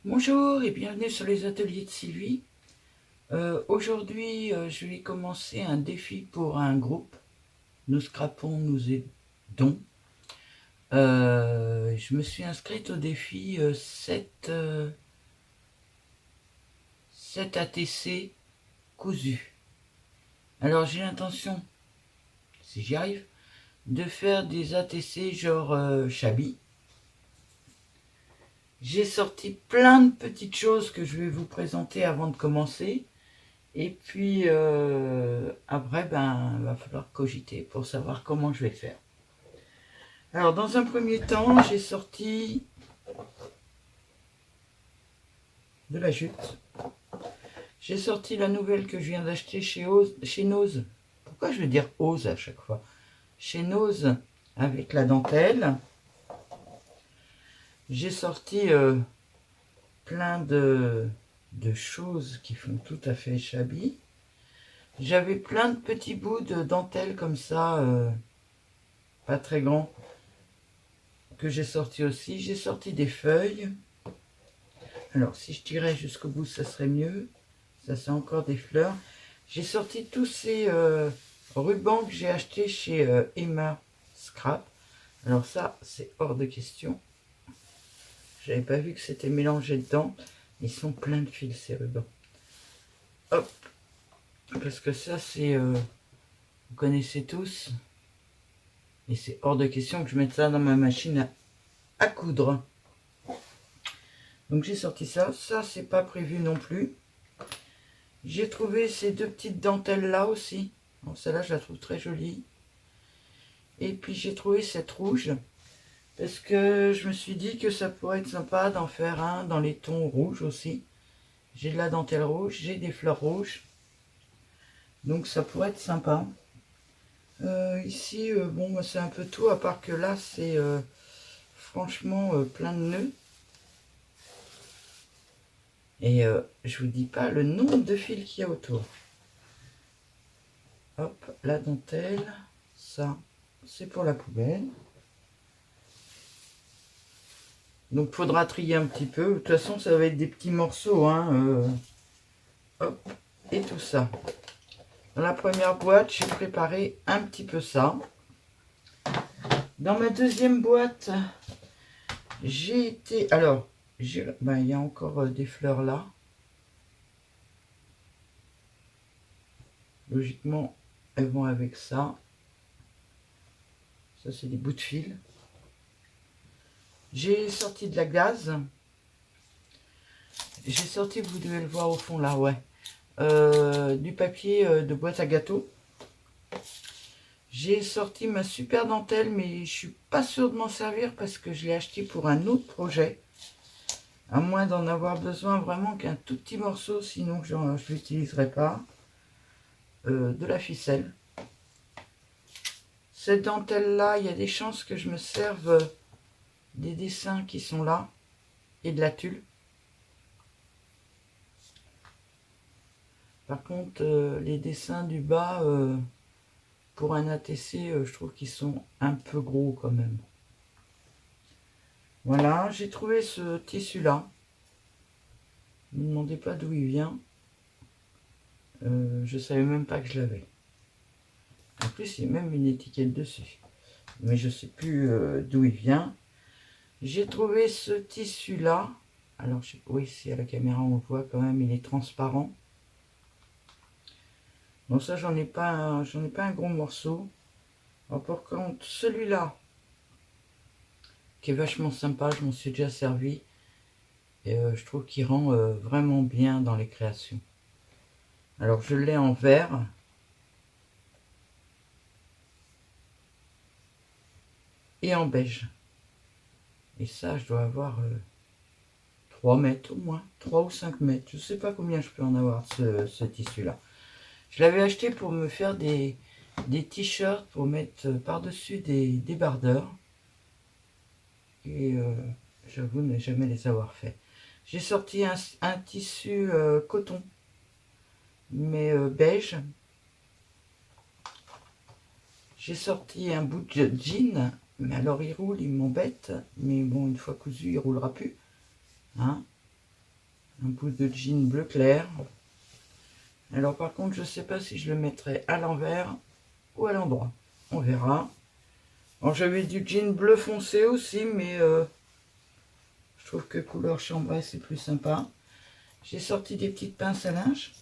Bonjour et bienvenue sur les ateliers de Sylvie. Aujourd'hui, je vais commencer un défi pour un groupe. Nous scrapons, nous aidons. Je me suis inscrite au défi 7 ATC cousus. Alors j'ai l'intention, si j'y arrive, de faire des ATC genre Chabi. J'ai sorti plein de petites choses que je vais vous présenter avant de commencer. Et puis après, il va falloir cogiter pour savoir comment je vais faire. Alors dans un premier temps, j'ai sorti de la jute. J'ai sorti la nouvelle que je viens d'acheter chez Nose. Pourquoi je veux dire Ose à chaque fois? Chez Nose avec la dentelle. J'ai sorti plein de choses qui font tout à fait Chabi. J'avais plein de petits bouts de dentelle comme ça, pas très grands, que j'ai sorti aussi. J'ai sorti des feuilles. Alors si je tirais jusqu'au bout, ça serait mieux. Ça c'est encore des fleurs. J'ai sorti tous ces rubans que j'ai achetés chez Emma Scrap. Alors ça, c'est hors de question. J'avais pas vu que c'était mélangé dedans. Ils sont pleins de fils, ces rubans. Hop. Parce que ça, c'est... vous connaissez tous. Et c'est hors de question que je mette ça dans ma machine à coudre. Donc j'ai sorti ça. Ça, c'est pas prévu non plus. J'ai trouvé ces deux petites dentelles là aussi. Bon, celle-là, je la trouve très jolie. Et puis j'ai trouvé cette rouge. Parce que je me suis dit que ça pourrait être sympa d'en faire un dans les tons rouges aussi. J'ai de la dentelle rouge, j'ai des fleurs rouges. Donc ça pourrait être sympa. Ici, bon, c'est un peu tout, à part que là, c'est franchement plein de nœuds. Et je vous dis pas le nombre de fils qu'il y a autour. Hop, la dentelle, ça, c'est pour la poubelle. Donc, faudra trier un petit peu. De toute façon, ça va être des petits morceaux, hein. Hop, et tout ça. Dans la première boîte, j'ai préparé un petit peu ça. Dans ma deuxième boîte, j'ai été... Alors, il y a encore des fleurs là. Logiquement, elles vont avec ça. Ça, c'est des bouts de fil. J'ai sorti de la gaze. J'ai sorti, vous devez le voir au fond là, ouais. Du papier de boîte à gâteaux. J'ai sorti ma super dentelle, mais je suis pas sûre de m'en servir parce que je l'ai acheté pour un autre projet. À moins d'en avoir besoin vraiment qu'un tout petit morceau, sinon je ne l'utiliserai pas. De la ficelle. Cette dentelle-là, il y a des chances que je me serve des dessins qui sont là et de la tulle. Par contre, les dessins du bas, pour un ATC, je trouve qu'ils sont un peu gros quand même. Voilà, j'ai trouvé ce tissu-là. Ne me demandez pas d'où il vient. Je savais même pas que je l'avais. En plus, il y a même une étiquette dessus. Mais je sais plus d'où il vient. J'ai trouvé ce tissu-là. Alors, oui, si à la caméra on le voit quand même, il est transparent. Donc ça, j'en ai pas un gros morceau. Alors, par contre, celui-là, qui est vachement sympa, je m'en suis déjà servi. Et je trouve qu'il rend vraiment bien dans les créations. Alors, je l'ai en vert. Et en beige. Et ça, je dois avoir 3 mètres au moins, 3 ou 5 mètres. Je ne sais pas combien je peux en avoir, ce tissu-là. Je l'avais acheté pour me faire des t-shirts pour mettre par-dessus des débardeurs. Et j'avoue ne jamais les avoir fait. J'ai sorti un tissu coton, mais beige. J'ai sorti un bout de jean, mais alors il roule, il m'embête. Mais bon, une fois cousu, il roulera plus. Hein. un bout de jean bleu clair. Alors par contre, je ne sais pas si je le mettrai à l'envers ou à l'endroit. On verra. Alors j'avais du jean bleu foncé aussi, mais je trouve que couleur chambray c'est plus sympa. J'ai sorti des petites pinces à linge.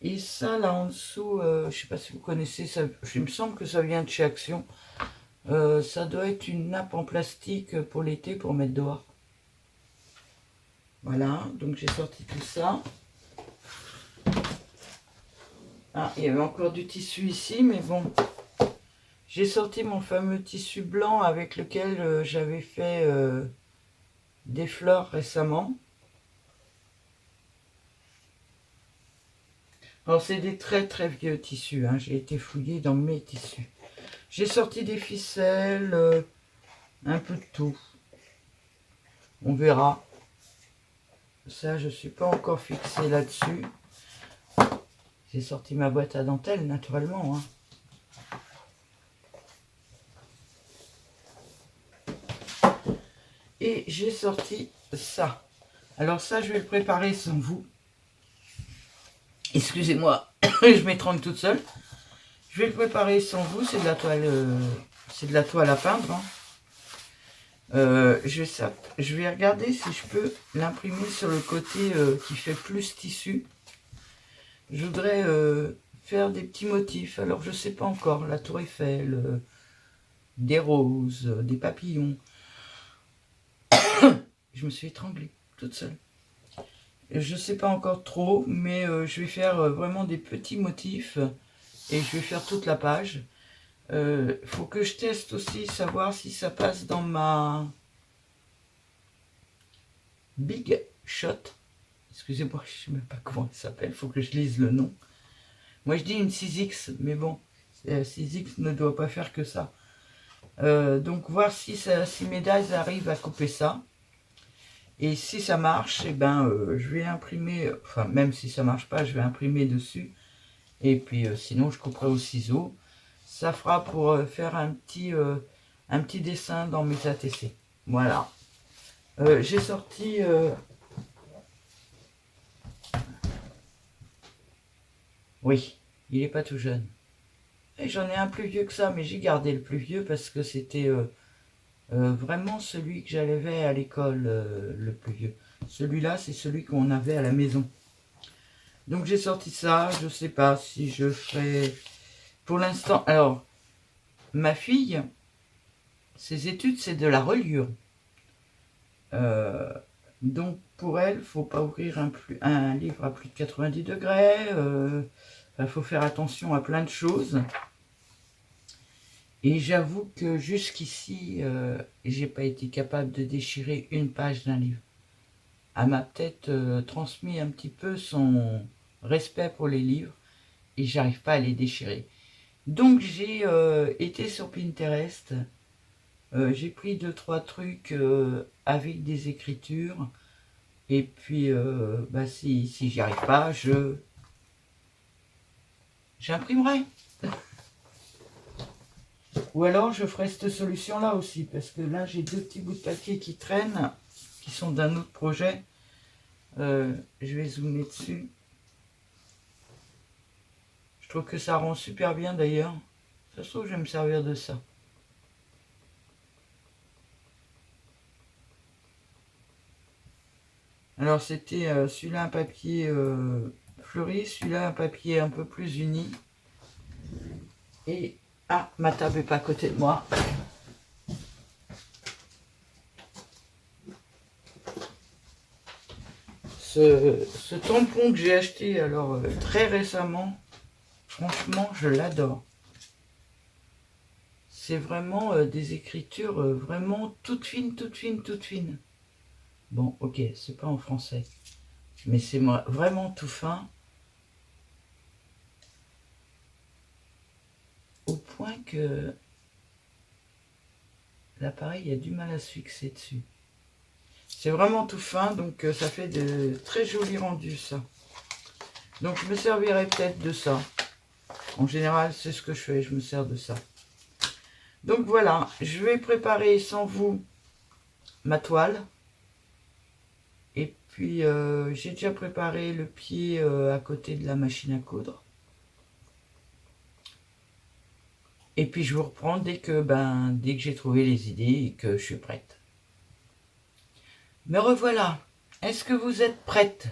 Et ça là en dessous, je ne sais pas si vous connaissez, ça, il me semble que ça vient de chez Action. Ça doit être une nappe en plastique pour l'été pour mettre dehors. Voilà, donc j'ai sorti tout ça. Ah, il y avait encore du tissu ici, mais bon. J'ai sorti mon fameux tissu blanc avec lequel j'avais fait des fleurs récemment. Alors c'est des très très vieux tissus, hein. J'ai été fouillée dans mes tissus. J'ai sorti des ficelles, un peu de tout. On verra. Ça, je ne suis pas encore fixée là-dessus. J'ai sorti ma boîte à dentelle, naturellement. Hein. Et j'ai sorti ça. Alors ça, je vais le préparer sans vous. Excusez-moi, je m'étrangle toute seule. Je vais le préparer sans vous. C'est de la toile à peindre. Hein. Je vais regarder si je peux l'imprimer sur le côté qui fait plus tissu. Je voudrais faire des petits motifs. Alors je ne sais pas encore. La tour Eiffel, des roses, des papillons. Je me suis étranglée toute seule. Je ne sais pas encore trop, mais je vais faire vraiment des petits motifs et je vais faire toute la page. Faut que je teste aussi, savoir si ça passe dans ma Big Shot. Excusez-moi, je ne sais même pas comment elle s'appelle, faut que je lise le nom. Moi je dis une 6X, mais bon, 6X ne doit pas faire que ça. Donc voir si mes dies arrivent à couper ça. Et si ça marche, eh ben, je vais imprimer, enfin même si ça marche pas, je vais imprimer dessus. Et puis sinon je couperai au ciseau. Ça fera pour faire un petit dessin dans mes ATC. Voilà. J'ai sorti... Oui, il n'est pas tout jeune. Et j'en ai un plus vieux que ça, mais j'ai gardé le plus vieux parce que c'était vraiment celui que j'avais à l'école, le plus vieux. Celui-là, c'est celui qu'on avait à la maison. Donc j'ai sorti ça, je ne sais pas si je ferai... Pour l'instant, alors, ma fille, ses études, c'est de la reliure. Donc pour elle, il ne faut pas ouvrir un livre à plus de 90 degrés. Il faut faire attention à plein de choses. Et j'avoue que jusqu'ici, j'ai pas été capable de déchirer une page d'un livre. Elle m'a peut-être transmis un petit peu son respect pour les livres et j'arrive pas à les déchirer. Donc j'ai été sur Pinterest, j'ai pris 2-3 trucs avec des écritures et puis si j'y arrive pas, j'imprimerai. Ou alors je ferai cette solution là aussi, parce que là j'ai 2 petits bouts de papier qui traînent, qui sont d'un autre projet. Je vais zoomer dessus. Je trouve que ça rend super bien d'ailleurs. Ça se trouve, je vais me servir de ça. Alors c'était celui-là un papier fleuri, celui-là un papier un peu plus uni. Et ah, ma table n'est pas à côté de moi. Ce tampon que j'ai acheté alors très récemment, franchement, je l'adore. C'est vraiment des écritures vraiment toutes fines, toutes fines, toutes fines. Bon, ok, c'est pas en français, mais c'est vraiment tout fin. Au point que l'appareil a du mal à se fixer dessus. C'est vraiment tout fin, donc ça fait de très jolis rendus, ça. Donc je me servirai peut-être de ça. En général, c'est ce que je fais, je me sers de ça. Donc voilà, je vais préparer sans vous ma toile. Et puis j'ai déjà préparé le pied à côté de la machine à coudre. Et puis je vous reprends dès que j'ai trouvé les idées et que je suis prête. Me revoilà. Est-ce que vous êtes prête?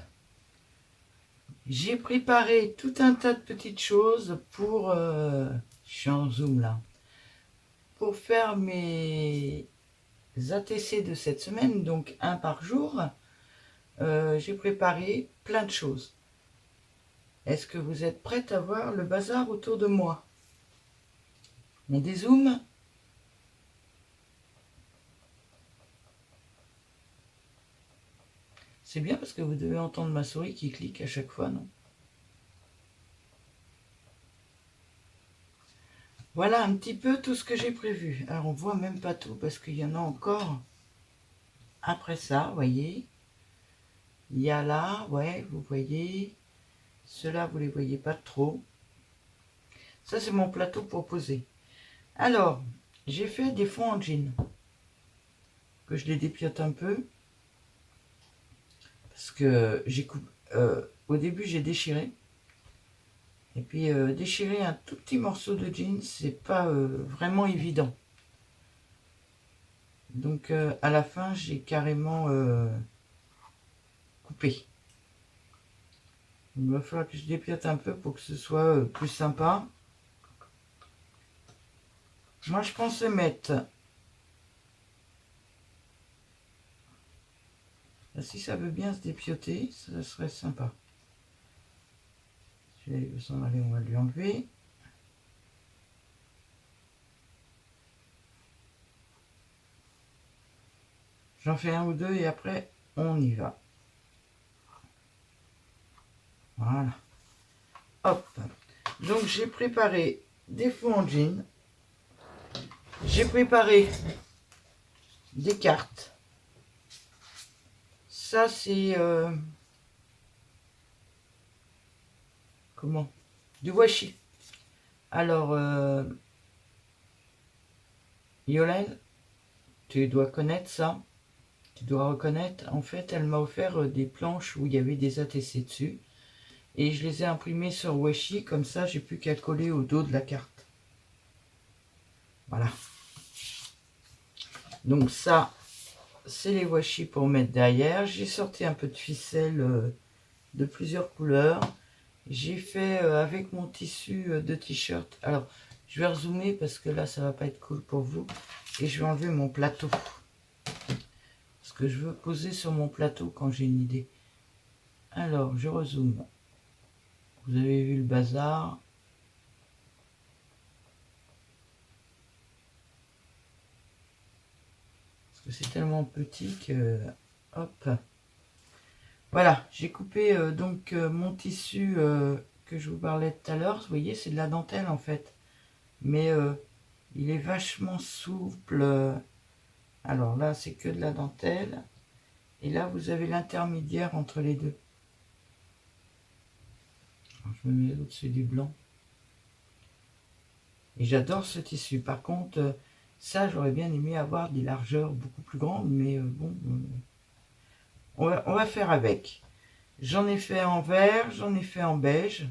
J'ai préparé tout un tas de petites choses pour... je suis en zoom là. Pour faire mes ATC de cette semaine, donc un par jour, j'ai préparé plein de choses. Est-ce que vous êtes prête à voir le bazar autour de moi? On dézoome. C'est bien parce que vous devez entendre ma souris qui clique à chaque fois, non? Voilà un petit peu tout ce que j'ai prévu. Alors on voit même pas tout parce qu'il y en a encore après ça, vous voyez. Il y a là, ouais, vous voyez. Ceux-là, vous les voyez pas trop. Ça, c'est mon plateau pour poser. Alors, j'ai fait des fonds en jean. Que je les dépiote un peu. Parce que au début, j'ai déchiré. Et puis, déchirer un tout petit morceau de jean, c'est pas vraiment évident. Donc, à la fin, j'ai carrément coupé. Il va falloir que je dépiote un peu pour que ce soit plus sympa. Moi, je pensais mettre... Si ça veut bien se dépioter, ça serait sympa. Je vais s'en aller, on va lui enlever. J'en fais un ou deux et après, on y va. Voilà. Hop. Donc, j'ai préparé des fonds en jean. J'ai préparé des cartes. Ça, c'est... comment? Du washi. Alors, Yolène, tu dois connaître ça. Tu dois reconnaître. En fait, elle m'a offert des planches où il y avait des ATC dessus. Et je les ai imprimées sur washi. Comme ça, j'ai plus qu'à coller au dos de la carte. Voilà. Donc ça, c'est les washi pour mettre derrière. J'ai sorti un peu de ficelle de plusieurs couleurs. J'ai fait avec mon tissu de t-shirt. Alors, je vais rezoomer parce que là, ça va pas être cool pour vous. Et je vais enlever mon plateau. Parce que je veux poser sur mon plateau quand j'ai une idée. Alors, je rezoome. Vous avez vu le bazar. Parce que c'est tellement petit que... Hop. Voilà, j'ai coupé donc mon tissu que je vous parlais tout à l'heure. Vous voyez, c'est de la dentelle en fait. Mais il est vachement souple. Alors là, c'est que de la dentelle. Et là, vous avez l'intermédiaire entre les deux. Alors, je me mets au-dessus du blanc. Et j'adore ce tissu. Par contre, ça, j'aurais bien aimé avoir des largeurs beaucoup plus grandes. Mais bon, on va faire avec. J'en ai fait en vert, j'en ai fait en beige.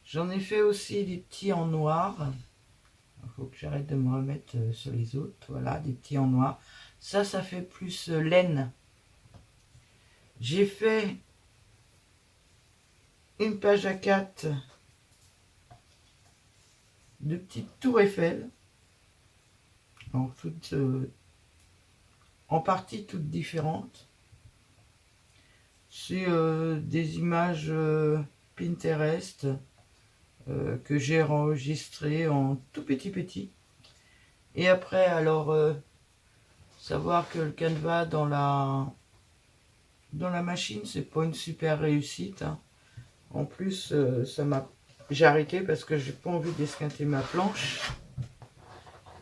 J'en ai fait aussi des petits en noir. Il faut que j'arrête de me remettre sur les autres. Voilà, des petits en noir. Ça fait plus laine. J'ai fait une page A4 de petites tours Eiffel. En partie toutes différentes. C'est des images Pinterest que j'ai enregistrées en tout petit. Et après, alors, savoir que le Canva dans la machine, c'est pas une super réussite. Hein. En plus, j'ai arrêté parce que j'ai pas envie d'esquinter ma planche.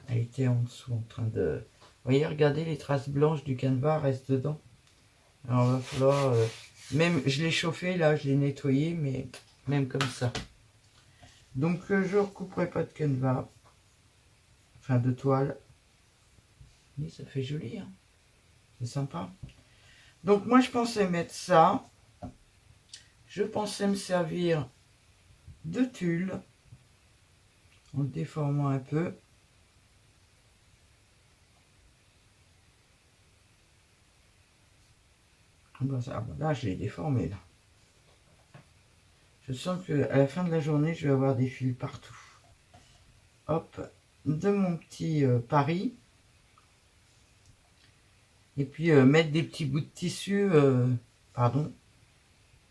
Elle était en dessous en train de... Vous voyez, regardez, les traces blanches du Canva restent dedans. Alors, il va falloir... même, je l'ai chauffé, là, je l'ai nettoyé, mais même comme ça. Donc, je ne recouperai pas de Canva. Enfin, de toile. Mais ça fait joli, hein. C'est sympa. Donc moi je pensais mettre ça. Je pensais me servir de tulle en le déformant un peu. Là je l'ai déformé là. Je sens que à la fin de la journée je vais avoir des fils partout. Hop, de mon petit Paris. Et puis mettre des petits bouts de tissu, pardon,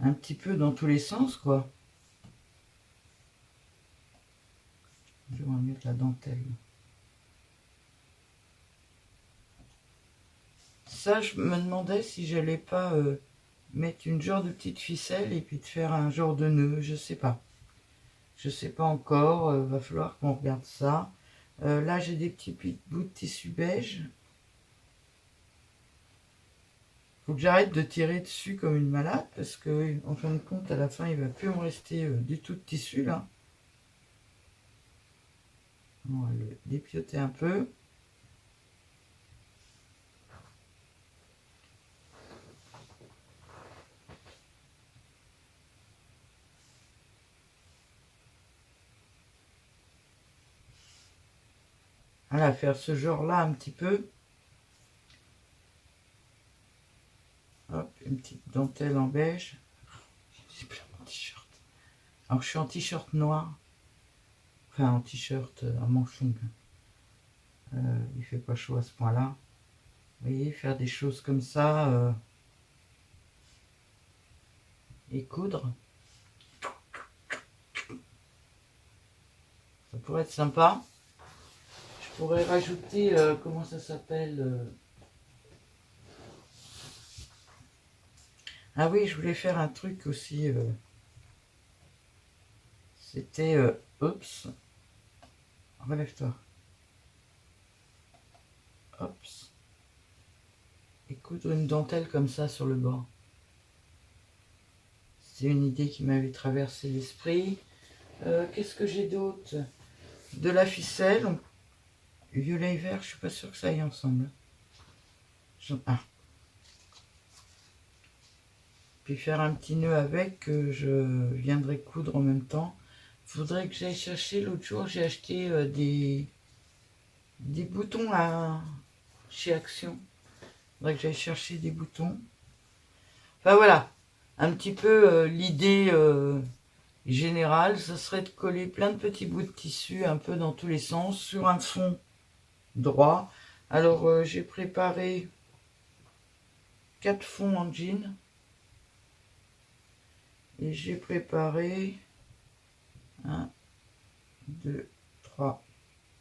un petit peu dans tous les sens quoi. Je vais mettre la dentelle. Ça, je me demandais si j'allais pas mettre une genre de petite ficelle et puis de faire un genre de nœud, je sais pas. Je sais pas encore, va falloir qu'on regarde ça. Là, j'ai des petits bouts de tissu beige. Faut que j'arrête de tirer dessus comme une malade parce que, en fin de compte, à la fin, il va plus me rester du tout de tissu là. On va le dépioter un peu. Voilà, faire ce genre-là un petit peu. Hop, une petite dentelle en beige. J'ai plein mon t-shirt. Alors, je suis en t-shirt noir. Enfin, en t-shirt à manches longues. Il fait pas chaud à ce point-là. Vous voyez, faire des choses comme ça. Et coudre. Ça pourrait être sympa. Je pourrais rajouter, comment ça s'appelle Ah oui, je voulais faire un truc aussi. C'était... oups. Relève-toi. Oups. Et coudre une dentelle comme ça sur le bord. C'est une idée qui m'avait traversé l'esprit. Qu'est-ce que j'ai d'autre? De la ficelle. Violet et vert, je suis pas sûre que ça aille ensemble. Ah. Puis faire un petit nœud avec que je viendrai coudre en même temps. Faudrait que j'aille chercher. L'autre jour, j'ai acheté des boutons chez Action. Faudrait que j'aille chercher des boutons. Enfin voilà, un petit peu l'idée générale, ce serait de coller plein de petits bouts de tissu un peu dans tous les sens sur un fond droit. Alors j'ai préparé 4 fonds en jean. Et j'ai préparé 1, 2, 3,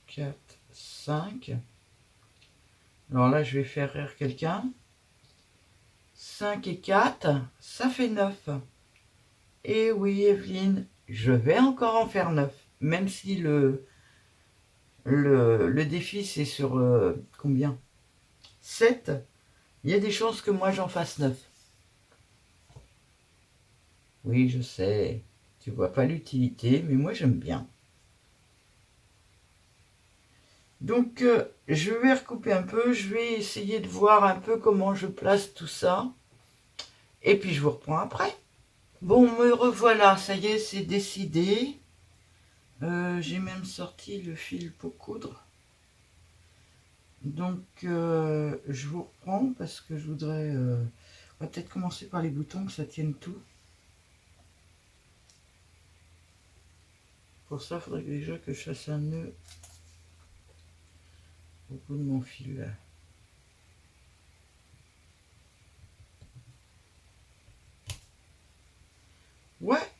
4, 5. Alors là, je vais faire rire quelqu'un. 5 et 4, ça fait 9. Et oui, Evelyne, je vais encore en faire 9. Même si le défi, c'est sur combien 7. Il y a des chances que moi, j'en fasse 9. Oui, je sais, tu vois pas l'utilité, mais moi, j'aime bien. Donc, je vais recouper un peu, je vais essayer de voir un peu comment je place tout ça. Et puis, je vous reprends après. Bon, me revoilà, ça y est, c'est décidé. J'ai même sorti le fil pour coudre. Donc, je vous reprends parce que je voudrais... on va peut-être commencer par les boutons, que ça tienne tout. Pour ça, il faudrait déjà que je fasse un nœud au bout de mon fil. Ouais.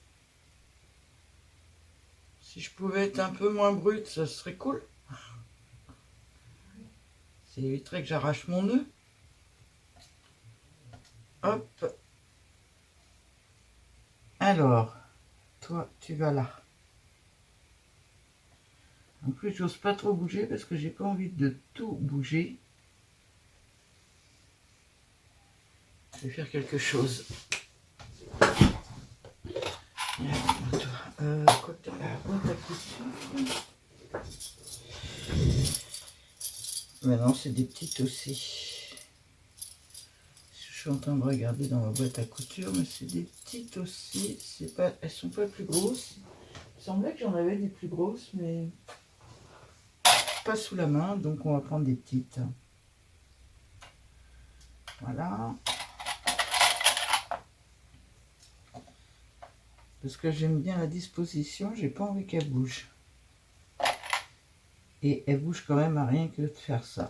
Si je pouvais être un peu moins brute, ça serait cool. Ça éviterait que j'arrache mon nœud. Hop. Alors, toi, tu vas là. En plus, j'ose pas trop bouger parce que j'ai pas envie de tout bouger. Je vais faire quelque chose. Quoi que la boîte à couture. Mais non, c'est des petites aussi. suis en train de regarder dans ma boîte à couture, mais c'est des petites aussi. Pas, elles sont pas plus grosses. Il semblait que j'en avais des plus grosses, mais pas sous la main, donc on va prendre des petites. Voilà. Parce que j'aime bien la disposition, j'ai pas envie qu'elle bouge. Et elle bouge quand même à rien que de faire ça.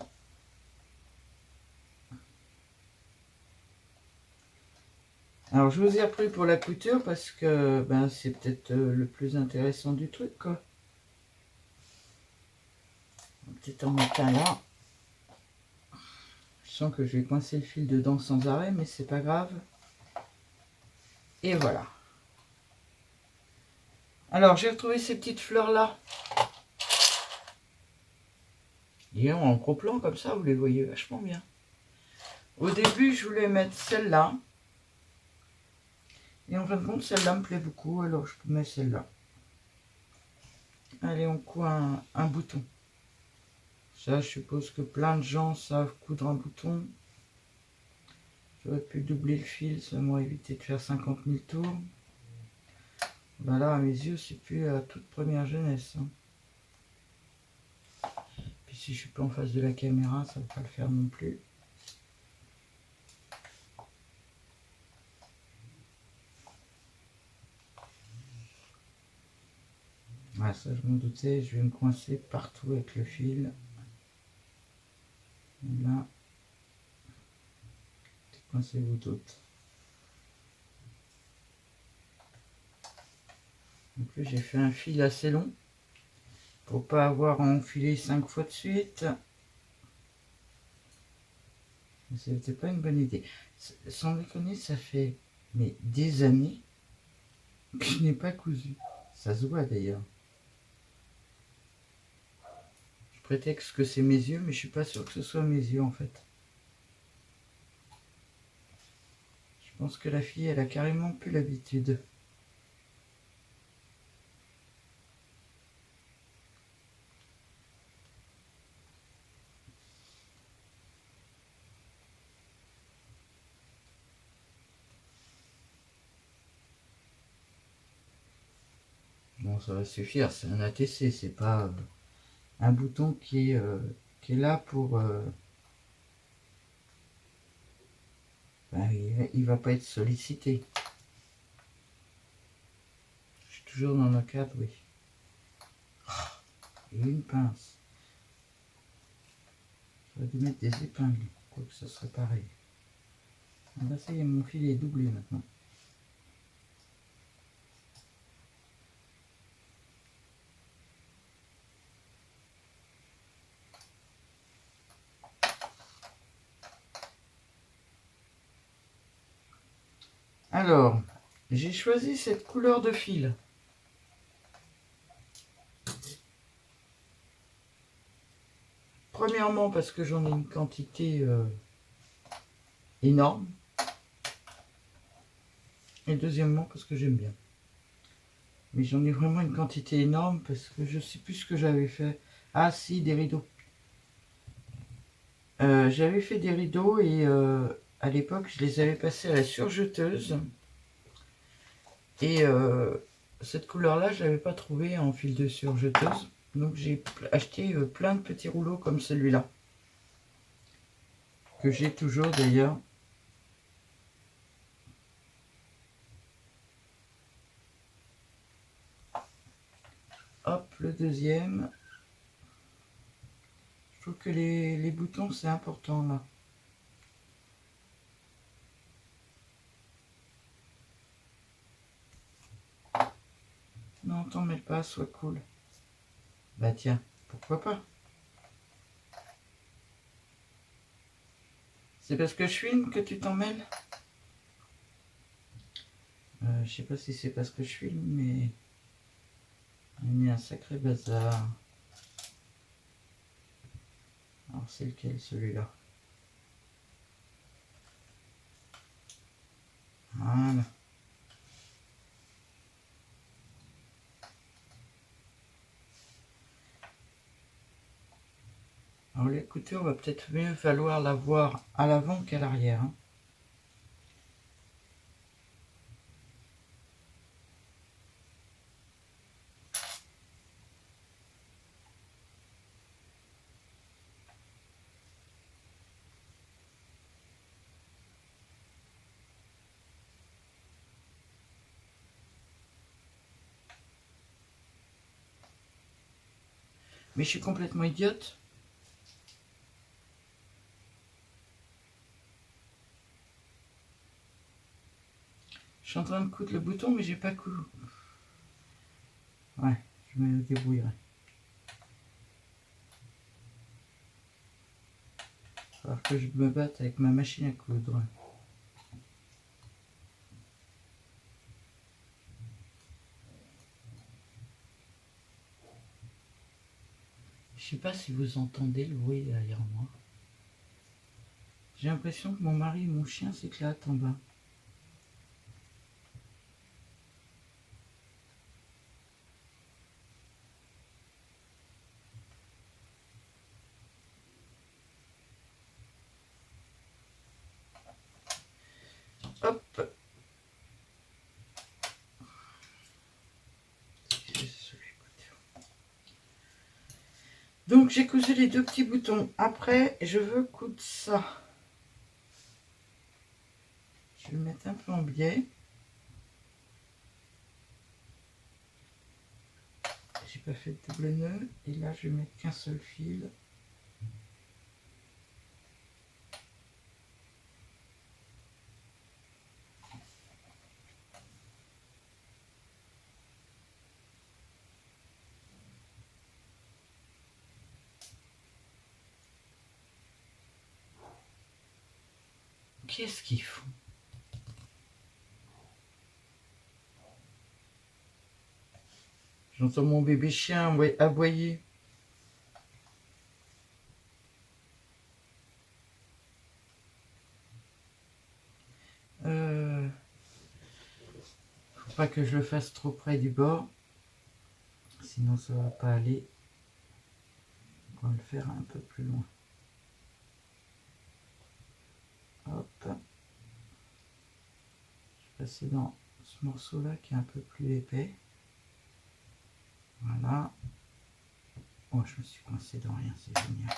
Alors je vous ai repris pour la couture parce que ben, c'est peut-être le plus intéressant du truc, quoi. On va peut-être en mettre un là. Je sens que je vais coincer le fil dedans sans arrêt, mais c'est pas grave. Et voilà. Alors j'ai retrouvé ces petites fleurs là. Et en gros plan comme ça, vous les voyez vachement bien. Au début, je voulais mettre celle-là. Et en fin de compte, celle-là me plaît beaucoup, alors je mets celle-là. Allez, on coud un bouton. Ça, je suppose que plein de gens savent coudre un bouton. J'aurais pu doubler le fil, ça m'aurait évité de faire 50 000 tours. Ben là, à mes yeux, c'est plus à toute première jeunesse. Hein. Puis si je suis pas en face de la caméra, ça ne va pas le faire non plus. Ouais, ça je m'en doutais, je vais me coincer partout avec le fil. Et là, coincez-vous toutes. En plus, j'ai fait un fil assez long pour pas avoir à enfiler 5 fois de suite. C'était pas une bonne idée. Sans déconner, ça fait mais des années que je n'ai pas cousu. Ça se voit d'ailleurs. Je prétexte que c'est mes yeux, mais je suis pas sûr que ce soit mes yeux en fait. Je pense que la fille, elle a carrément plus l'habitude. Bon, ça va suffire, c'est un ATC, c'est pas un bouton qui est là pour... ben, il va pas être sollicité. Je suis toujours dans le cadre, oui. Et une pince. J'aurais dû mettre des épingles, quoique ça serait pareil. Ah ben ça y est, mon fil est doublé maintenant. Alors, j'ai choisi cette couleur de fil. Premièrement parce que j'en ai une quantité énorme. Et deuxièmement parce que j'aime bien. Mais j'en ai vraiment une quantité énorme parce que je sais plus ce que j'avais fait. Ah si, des rideaux. J'avais fait des rideaux et à l'époque je les avais passés à la surjeteuse. Et cette couleur-là, je ne l'avais pas trouvée en fil de surjeteuse. Donc j'ai acheté plein de petits rouleaux comme celui-là. Que j'ai toujours d'ailleurs. Hop, le deuxième. Je trouve que les boutons, c'est important là. Non, t'en mêle pas, sois cool. Bah tiens, pourquoi pas? C'est parce que je filme que tu t'en mêles? Je sais pas si c'est parce que je filme, mais il y a un sacré bazar. Alors c'est lequel celui-là? Voilà. Alors l'écouteur va peut-être mieux falloir la voir à l'avant qu'à l'arrière. Hein. Mais je suis complètement idiote. Je suis en train de coudre le bouton, mais j'ai pas coudre. Ouais, je me débrouillerai. Il va falloir que je me batte avec ma machine à coudre. Je sais pas si vous entendez le bruit derrière moi. J'ai l'impression que mon mari et mon chien s'éclatent en bas. Hop. Donc j'ai cousu les deux petits boutons. Après, je veux coudre ça. Je vais le mettre un peu en biais. J'ai pas fait de double nœud. Et là, je vais mettre qu'un seul fil. Qu'est-ce qu'ils font? J'entends mon bébé chien aboyer. Faut pas que je le fasse trop près du bord. Sinon ça va pas aller. On va le faire un peu plus loin. Hop. Je vais passer dans ce morceau là qui est un peu plus épais. Voilà. Oh, je me suis coincé dans rien, c'est génial.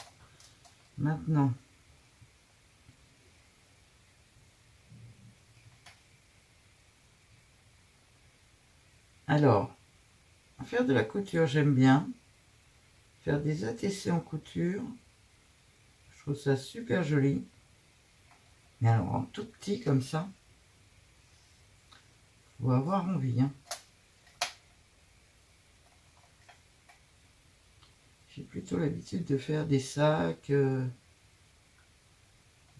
Maintenant, alors, faire de la couture, j'aime bien. Faire des ATC en couture, je trouve ça super joli. Mais alors, en tout petit comme ça, faut avoir envie. Hein. J'ai plutôt l'habitude de faire des sacs,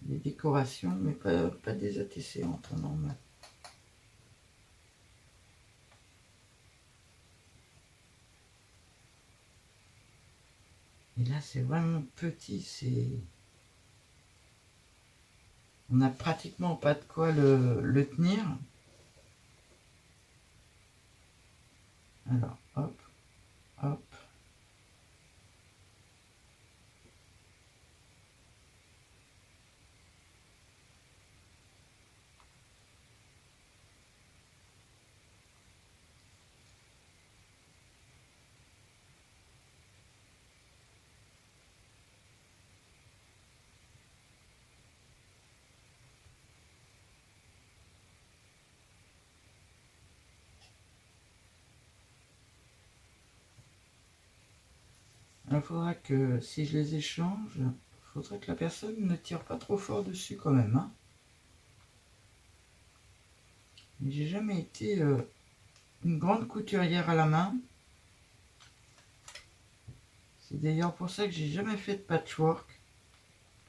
des décorations, mais pas des ATC en temps normal. Et là, c'est vraiment petit, on n'a pratiquement pas de quoi le tenir. Alors, hop, hop. Il faudra que, si je les échange, il faudra que la personne ne tire pas trop fort dessus quand même. Hein. J'ai jamais été une grande couturière à la main. C'est d'ailleurs pour ça que j'ai jamais fait de patchwork.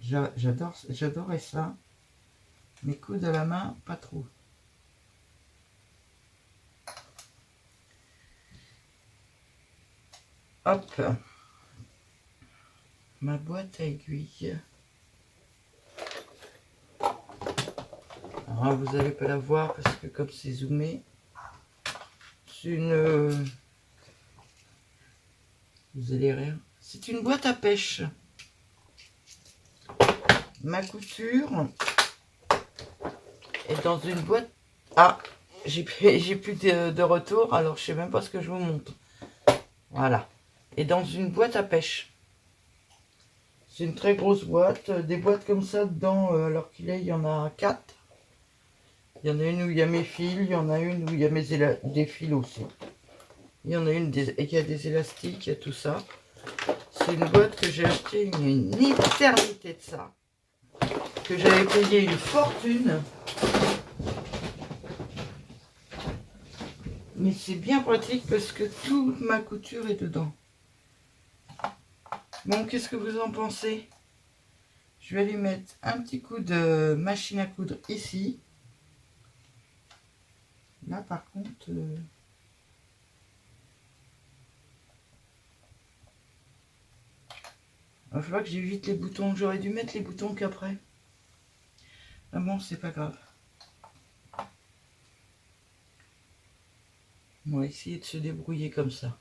J'adorais ça. Mais coudre à la main, pas trop. Hop. Ma boîte à aiguilles. Alors, vous n'allez pas la voir parce que comme c'est zoomé, c'est une... vous allez rire. C'est une boîte à pêche. Ma couture est dans une boîte... Ah, j'ai plus de retour, alors je sais même pas ce que je vous montre. Voilà. Et dans une boîte à pêche. C'est une très grosse boîte. Des boîtes comme ça dedans, alors qu'il y en a 4. Il y en a une où il y a mes fils, il y en a une où il y a des fils aussi. Il y en a une, il y a des élastiques, il y a tout ça. C'est une boîte que j'ai achetée il y a une éternité de ça. Que j'avais payé une fortune. Mais c'est bien pratique parce que toute ma couture est dedans. Bon, qu'est-ce que vous en pensez? Je vais lui mettre un petit coup de machine à coudre ici. Là, par contre... il va falloir que j'évite les boutons. J'aurais dû mettre les boutons qu'après. Ah bon, c'est pas grave. On va essayer de se débrouiller comme ça.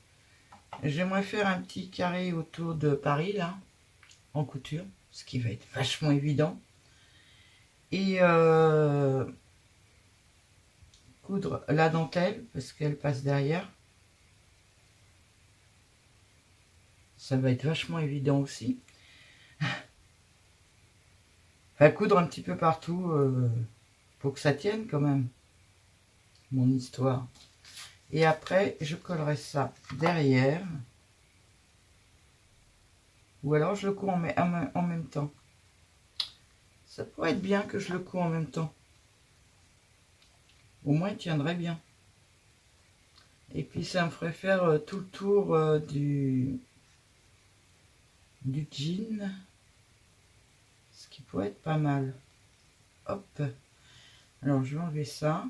J'aimerais faire un petit carré autour de Paris, là, en couture, ce qui va être vachement évident. Et coudre la dentelle, parce qu'elle passe derrière. Ça va être vachement évident aussi. Enfin, coudre un petit peu partout pour que ça tienne quand même, mon histoire. Et après, je collerai ça derrière. Ou alors, je le couds en même temps. Ça pourrait être bien que je le couds en même temps. Au moins, il tiendrait bien. Et puis, ça me ferait faire tout le tour du jean. Ce qui pourrait être pas mal. Hop. Alors, je vais enlever ça.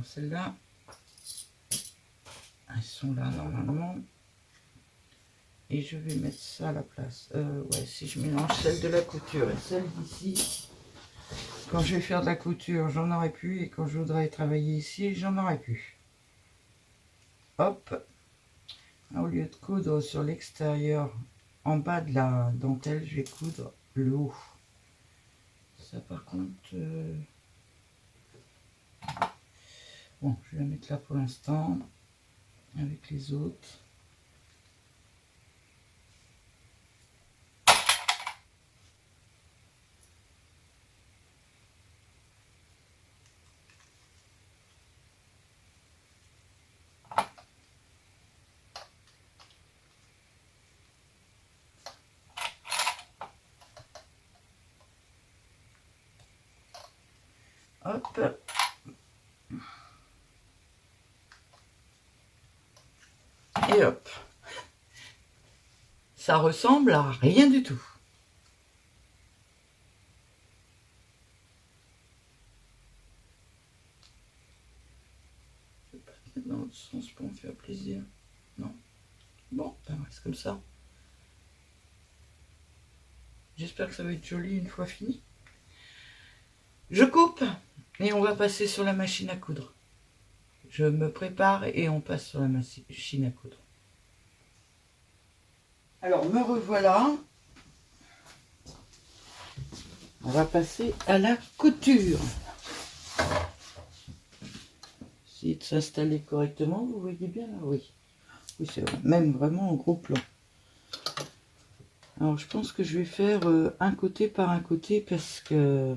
Celles-là, elles sont là normalement. Et je vais mettre ça à la place. Ouais, si je mélange celle de la couture et celle d'ici, quand je vais faire de la couture, j'en aurai plus. Et quand je voudrais travailler ici, j'en aurai plus. Hop. Au lieu de coudre sur l'extérieur, en bas de la dentelle, je vais coudre le haut. Ça, par contre... Bon, je vais la mettre là pour l'instant, avec les autres. Hop. Et hop. Ça ressemble à rien du tout. Je vais pas te mettre dans l'autre sens pour me faire plaisir. Non. Bon, ben reste comme ça. J'espère que ça va être joli une fois fini. Je coupe et on va passer sur la machine à coudre. Je me prépare et on passe sur la machine à coudre. Alors, me revoilà. On va passer à la couture. Essayez de s'installer correctement, vous voyez bien là, oui. Oui, c'est même vraiment en gros plan. Alors, je pense que je vais faire un côté par un côté parce que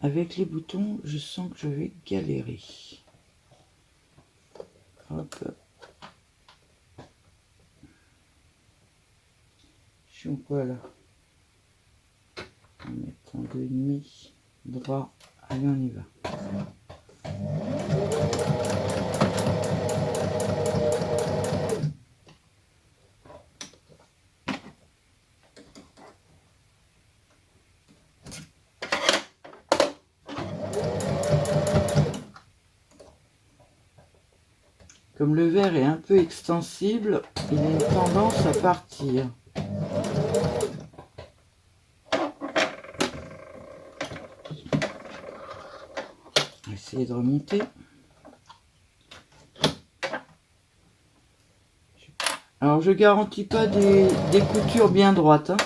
avec les boutons, je sens que je vais galérer. Hop. Je suis en quoi là? On va mettre en 2,5 droit. Allez, on y va. Comme le verre est un peu extensible, il a une tendance à partir. On va essayer de remonter. Alors je garantis pas des coutures bien droites. Hein.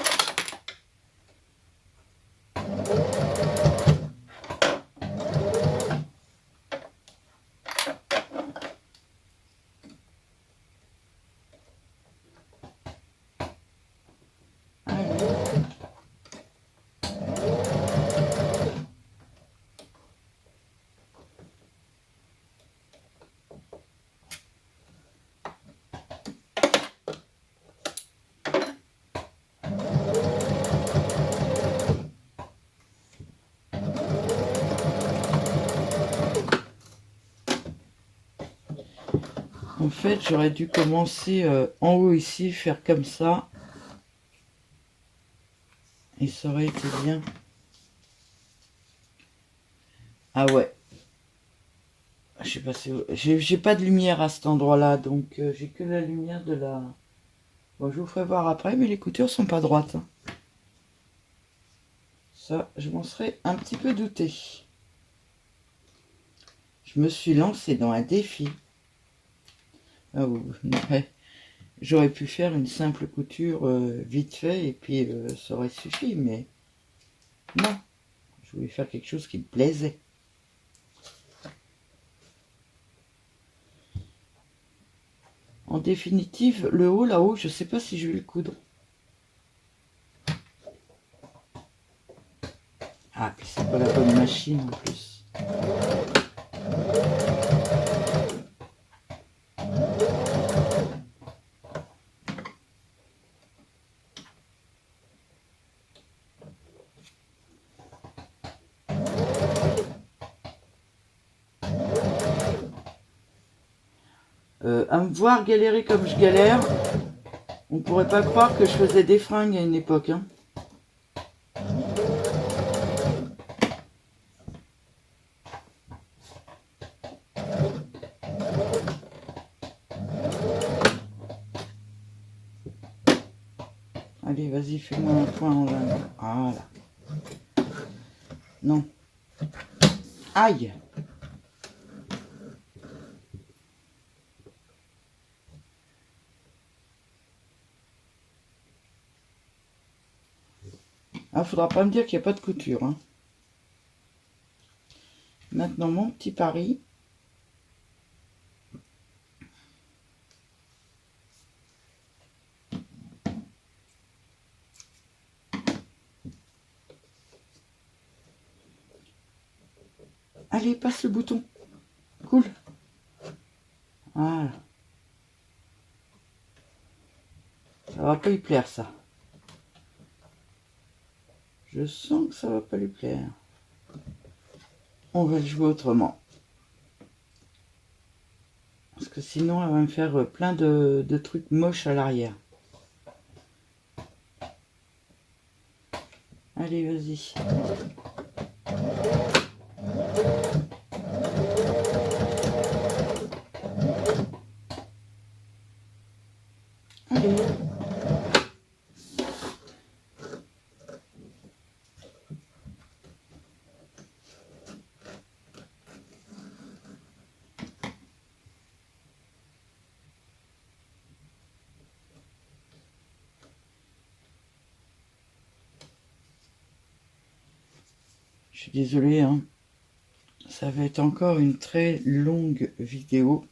fait, j'aurais dû commencer en haut ici, faire comme ça. Et ça aurait été bien. Ah ouais. Je sais pas si... J'ai pas de lumière à cet endroit-là, donc j'ai que la lumière de la... Bon, je vous ferai voir après, mais les coutures sont pas droites. Hein. Ça, je m'en serais un petit peu douté. Je me suis lancée dans un défi. Oh, ouais. J'aurais pu faire une simple couture vite fait et puis ça aurait suffi, mais non. Je voulais faire quelque chose qui me plaisait. En définitive, le haut là-haut, je sais pas si je vais le coudre. Ah, puis c'est pas la bonne machine en plus. À me voir galérer comme je galère, on pourrait pas croire que je faisais des fringues à une époque. Hein. Allez, vas-y, fais-moi un point en lin. Voilà. Non. Aïe! Ah, faudra pas me dire qu'il n'y a pas de couture. Hein. Maintenant, mon petit pari. Allez, passe le bouton. Cool. Voilà. Ça va pas lui plaire, ça. Je sens que ça va pas lui plaire. On va le jouer autrement. Parce que sinon, elle va me faire plein de trucs moches à l'arrière. Allez, vas-y. Allez. Je suis désolée, hein. Ça va être encore une très longue vidéo.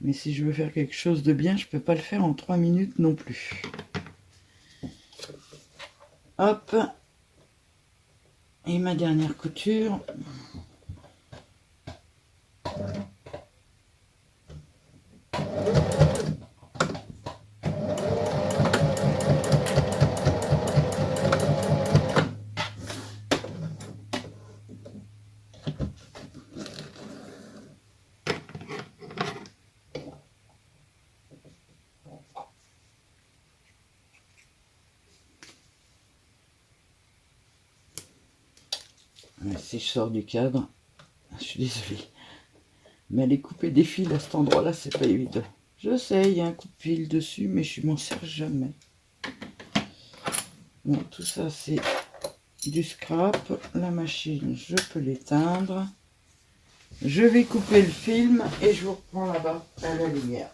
Mais si je veux faire quelque chose de bien, je peux pas le faire en 3 minutes non plus. Hop. Et ma dernière couture. Si je sors du cadre, je suis désolée. Mais aller couper des fils à cet endroit-là, c'est pas évident. Je sais, il y a un coupe-fil dessus, mais je m'en sers jamais. Bon, tout ça, c'est du scrap. La machine, je peux l'éteindre. Je vais couper le film et je vous reprends là-bas à la lumière.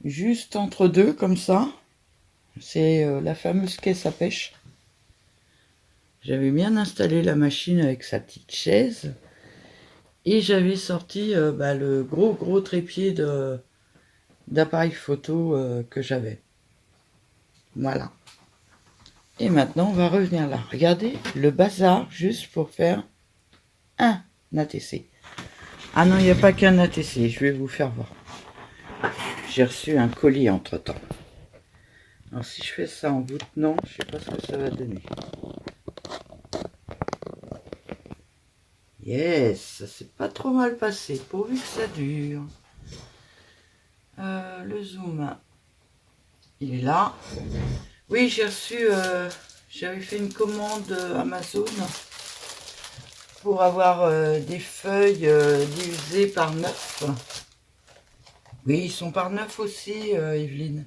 Juste entre deux, comme ça. C'est la fameuse caisse à pêche. J'avais bien installé la machine avec sa petite chaise. Et j'avais sorti le gros trépied d'appareil photo que j'avais. Voilà. Et maintenant, on va revenir là. Regardez, le bazar, juste pour faire un ATC. Ah non, il n'y a pas qu'un ATC, je vais vous faire voir. J'ai reçu un colis entre-temps. Alors si je fais ça en vous tenant, je sais pas ce que ça va donner. Yes, ça s'est pas trop mal passé, pourvu que ça dure. Le zoom, il est là. Oui, j'ai reçu, j'avais fait une commande Amazon pour avoir des feuilles divisées par 9. Oui, ils sont par 9 aussi, Evelyne.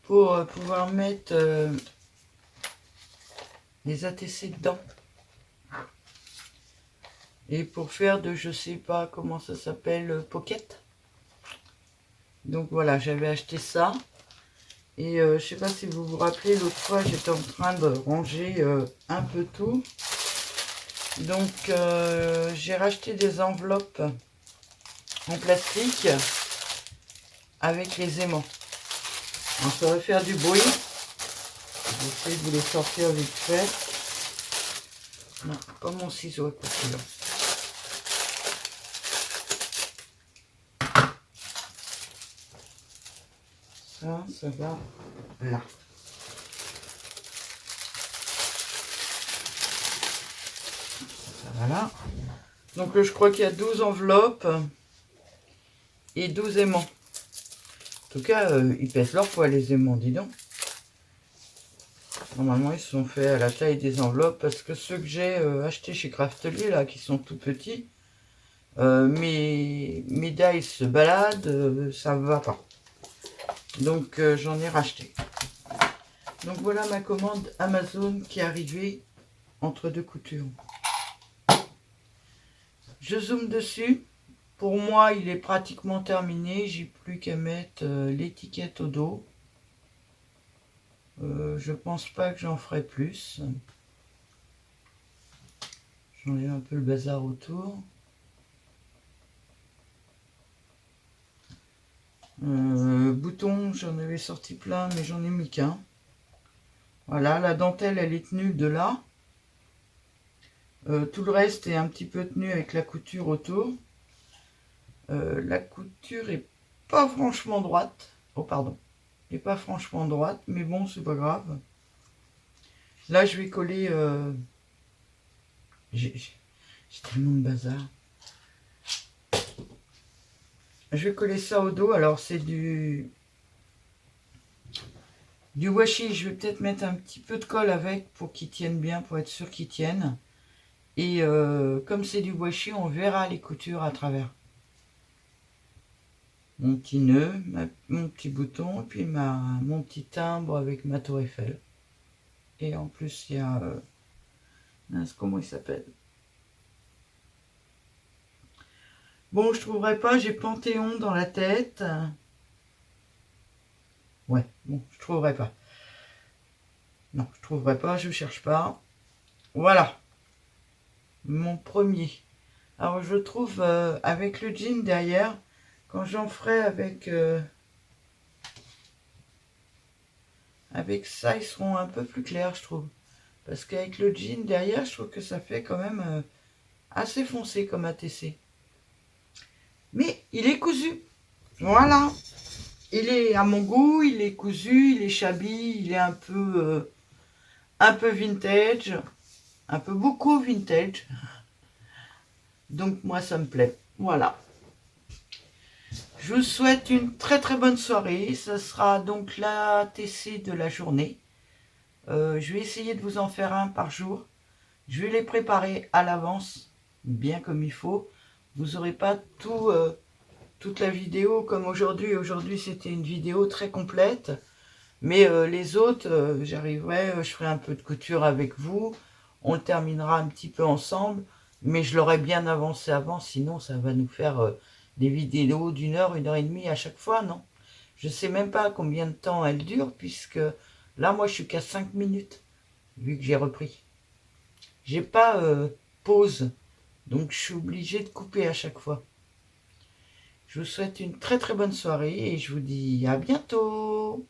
Pour pouvoir mettre les ATC dedans. Et pour faire de, je sais pas comment ça s'appelle, Pocket. Donc voilà, j'avais acheté ça. Et je sais pas si vous vous rappelez, l'autre fois, j'étais en train de ranger un peu tout. Donc j'ai racheté des enveloppes en plastique avec les aimants. Alors ça va faire du bruit. J'essaie de vous les sortir vite fait. Non, pas mon ciseau à couture. Ça va là. Ça va là. Donc je crois qu'il y a 12 enveloppes et 12 aimants. En tout cas, ils pèsent leur poids, les aimants, dis donc. Normalement, ils sont faits à la taille des enveloppes parce que ceux que j'ai achetés chez Craftelier, là, qui sont tout petits, mes dies se baladent, ça ne va pas. Donc, j'en ai racheté. Donc, voilà ma commande Amazon qui est arrivée entre deux coutures. Je zoome dessus. Pour moi, il est pratiquement terminé. J'ai plus qu'à mettre l'étiquette au dos. Je pense pas que j'en ferai plus. J'enlève un peu le bazar autour. Boutons, j'en avais sorti plein, mais j'en ai mis qu'un. Voilà, la dentelle, elle est tenue de là. Tout le reste est un petit peu tenu avec la couture autour. La couture est pas franchement droite. Oh, pardon. Elle est pas franchement droite, mais bon, c'est pas grave. Là, je vais coller... J'ai tellement de bazar. Je vais coller ça au dos. Alors, c'est du washi. Je vais peut-être mettre un petit peu de colle avec pour qu'il tienne bien, pour être sûr qu'il tienne. Et comme c'est du washi, on verra les coutures à travers. Mon petit nœud, mon petit bouton, et puis mon petit timbre avec ma tour Eiffel. Et en plus, il y a... comment il s'appelle? Bon, je trouverai pas, j'ai Panthéon dans la tête. Ouais, bon, je trouverai pas. Non, je trouverai pas, je cherche pas. Voilà. Mon premier. Alors, je trouve avec le jean derrière, quand j'en ferai avec ça, ils seront un peu plus clairs, je trouve. Parce qu'avec le jean derrière, je trouve que ça fait quand même assez foncé comme ATC. Mais il est cousu. Voilà. Il est à mon goût, il est cousu, il est shabby, il est un peu vintage. Un peu beaucoup vintage. Donc moi, ça me plaît. Voilà. Je vous souhaite une très très bonne soirée. Ça sera donc l'ATC de la journée. Je vais essayer de vous en faire un par jour. Je vais les préparer à l'avance, bien comme il faut. Vous n'aurez pas toute la vidéo comme aujourd'hui. Aujourd'hui, c'était une vidéo très complète. Mais les autres, j'arriverai, je ferai un peu de couture avec vous. On le terminera un petit peu ensemble. Mais je l'aurai bien avancé avant. Sinon, ça va nous faire des vidéos d'1 heure, 1 heure et demie à chaque fois, non? Je ne sais même pas combien de temps elles durent, puisque là, moi, je suis qu'à 5 minutes, vu que j'ai repris. J'ai pas pause, donc je suis obligée de couper à chaque fois. Je vous souhaite une très très bonne soirée et je vous dis à bientôt.